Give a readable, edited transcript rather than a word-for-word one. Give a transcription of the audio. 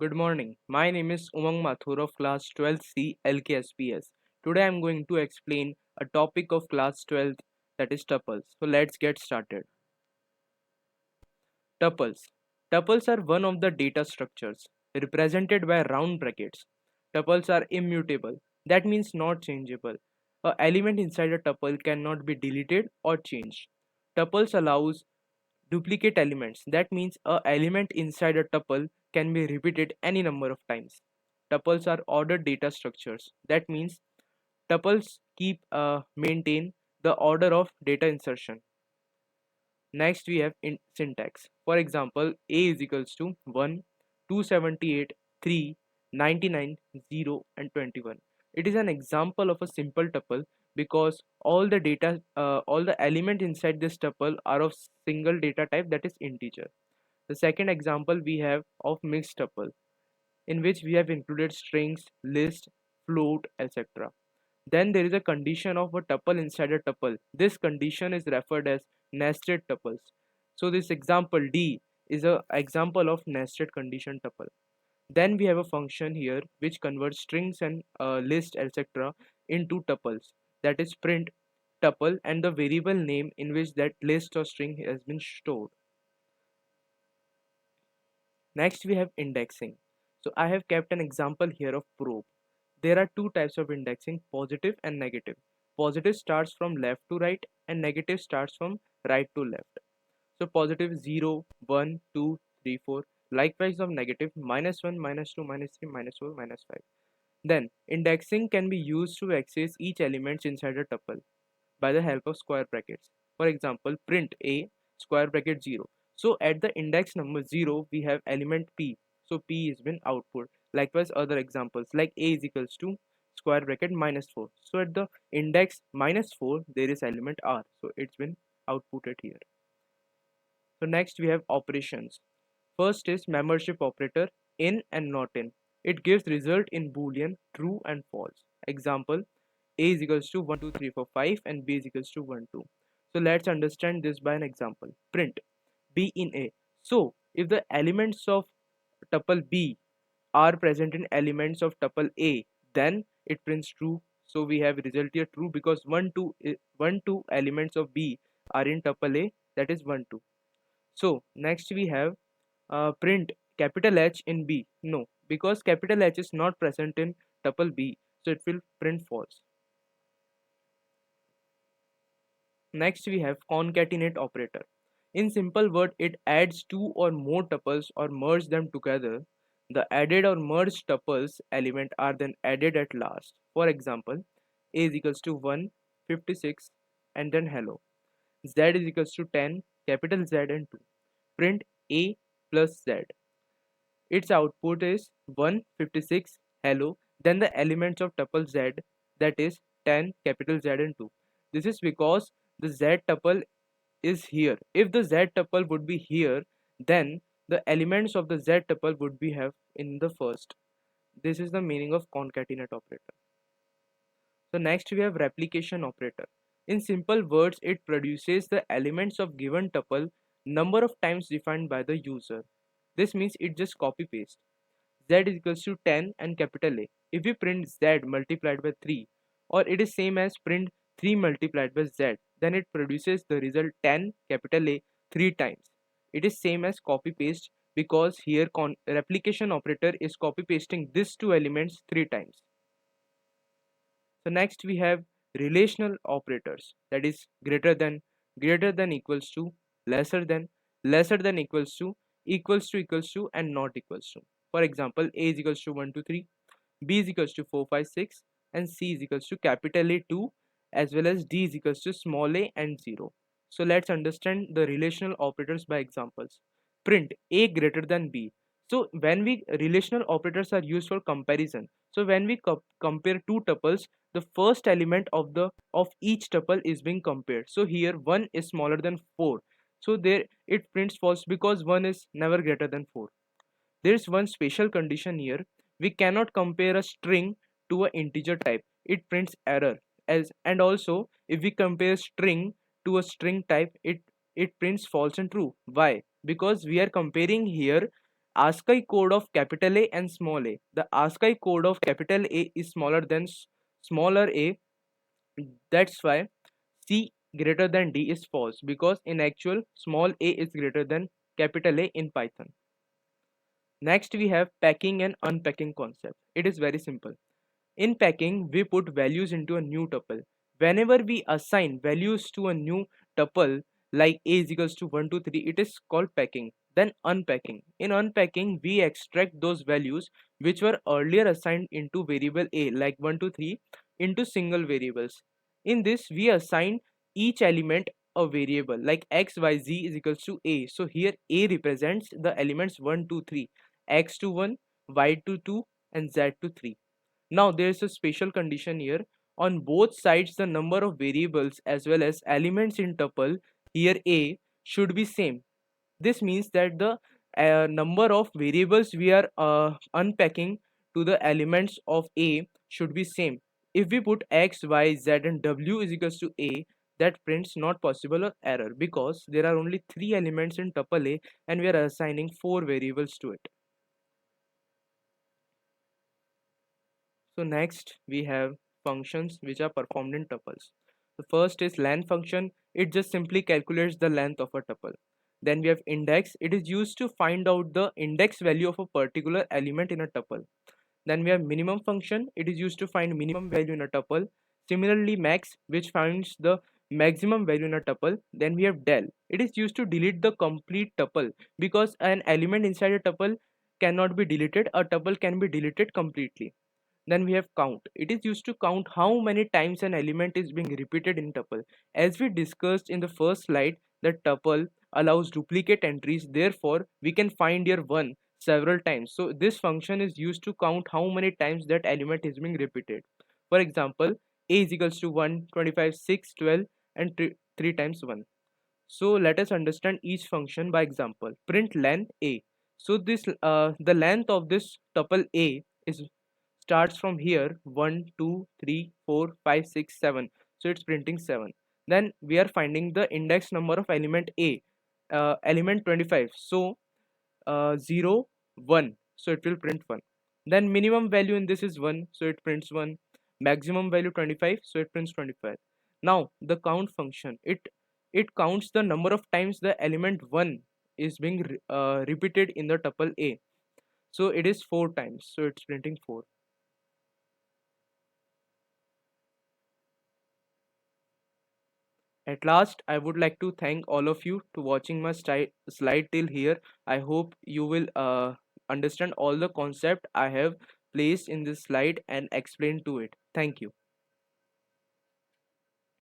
Good morning. My name is Umang Mathur of class 12C LKSPS. Today I am going to explain a topic of class 12th, that is tuples. So let's get started. Tuples. Tuples are one of the data structures represented by round brackets. Tuples are immutable. That means not changeable. A element inside a tuple cannot be deleted or changed. Tuples allows duplicate elements. That means a element inside a tuple can be repeated any number of times. Tuples are ordered data structures. That means tuples maintain the order of data insertion. Next we have syntax. For example, a is equals to 1, 278, 3, 99, 0 and 21. It is an example of a simple tuple because all the element inside this tuple are of single data type, that is integer. The second example we have of mixed tuple, in which we have included strings, list, float, etc. Then there is a condition of a tuple inside a tuple. This condition is referred as nested tuples. So this example D is an example of nested condition tuple. Then we have a function here which converts strings and list etc. into tuples. That is print tuple and the variable name in which that list or string has been stored. Next we have indexing. So I have kept an example here of probe. There are two types of indexing, positive and negative. Positive starts from left to right and negative starts from right to left. So positive 0, 1, 2, 3, 4. Likewise of negative -1, -2, -3, -4, -5. Then indexing can be used to access each element inside a tuple by the help of square brackets. For example, print a square bracket 0. So at the index number 0, we have element p. So p is been output. Likewise, other examples like a is equals to square bracket -4. So at the index -4, there is element r. So it's been outputted here. So next we have operations. First is membership operator, in and not in. It gives result in boolean true and false. Example, a is equals to 1 2 3 4 5 and b is equals to 1 2. So let's understand this by an example. Print b in a. So if the elements of tuple b are present in elements of tuple a, then it prints true. So we have result here true because 1 2 elements of b are in tuple a, that is 1 2. So next we have print capital H in B. No, because capital H is not present in tuple B, so it will print false. Next we have concatenate operator. In simple word, it adds two or more tuples or merge them together. The added or merged tuples element are then added at last. For example, a is equals to 1, 56 and then hello. Z is equals to 10, capital Z and 2. Print a plus Z. Its output is 156 hello, then the elements of tuple z, that is 10 capital Z and 2. This is because the z tuple is here. If the z tuple would be here, then the elements of the z tuple would be have in the first. This is the meaning of concatenate operator. So next we have replication operator. In simple words, it produces the elements of given tuple number of times defined by the user. This means it just copy paste. Z is equals to 10 and capital A. If we print Z multiplied by 3, or it is same as print 3 multiplied by Z, then it produces the result 10 capital A 3 times. It is same as copy paste because here replication operator is copy pasting these two elements 3 times. So next we have relational operators, that is greater than equals to, lesser than equals to and not equals to. For example, a is equals to 1 to 3, b is equals to 4 5 6 and c is equals to capital A 2 as well as d is equals to small a and 0. So let's understand the relational operators by examples. Print a greater than b. So when we relational operators are used for comparison. So when we compare two tuples, the first element of each tuple is being compared. So here 1 is smaller than 4. So there it prints false because 1 is never greater than 4. There is one special condition here. We cannot compare a string to an integer type. It prints error. As and also if we compare string to a string type, it prints false and true. Why? Because we are comparing here ASCII code of capital A and small a. The ASCII code of capital A is smaller than smaller a. That's why C greater than D is false, because in actual small a is greater than capital A in Python. Next we have packing and unpacking concept. It is very simple. In packing, we put values into a new tuple. Whenever we assign values to a new tuple like a is equals to 1, 2, 3, it is called packing. Then unpacking. In unpacking, we extract those values which were earlier assigned into variable a like 1, 2, 3 into single variables. In this, we assign each element a variable like x, y, z is equals to a. So here a represents the elements 1, 2, 3, x to 1, y to 2 and z to 3. Now there is a special condition here. On both sides, the number of variables as well as elements in tuple here a should be same. This means that the number of variables we are unpacking to the elements of a should be same. If we put x, y, z and w is equals to a, that prints not possible or error, because there are only 3 elements in tuple a and we are assigning 4 variables to it. So next we have functions which are performed in tuples. The first is len function. It just simply calculates the length of a tuple. Then we have index. It is used to find out the index value of a particular element in a tuple. Then we have minimum function. It is used to find minimum value in a tuple. Similarly max, which finds the maximum value in a tuple. Then we have del. It is used to delete the complete tuple, because an element inside a tuple cannot be deleted. A tuple can be deleted completely. Then we have count. It is used to count how many times an element is being repeated in tuple. As we discussed in the first slide, the tuple allows duplicate entries. Therefore, we can find here 1 several times. So this function is used to count how many times that element is being repeated. For example, a is equals to 1, 25, 6, 12 and 3 times 1. So let us understand each function by example. Print length a. So this the length of this tuple a is starts from here 1, 2, 3, 4, 5, 6, 7. So it's printing 7. Then we are finding the index number of element a, element 25. So 0, 1. So it will print 1. Then minimum value in this is 1. So it prints 1. Maximum value 25. So it prints 25. Now the count function. It counts the number of times the element 1 is being repeated in the tuple a. So it is 4 times. So it's printing 4. At last, I would like to thank all of you to watching my slide till here. I hope you will understand all the concept I have placed in this slide and explained to it. Thank you.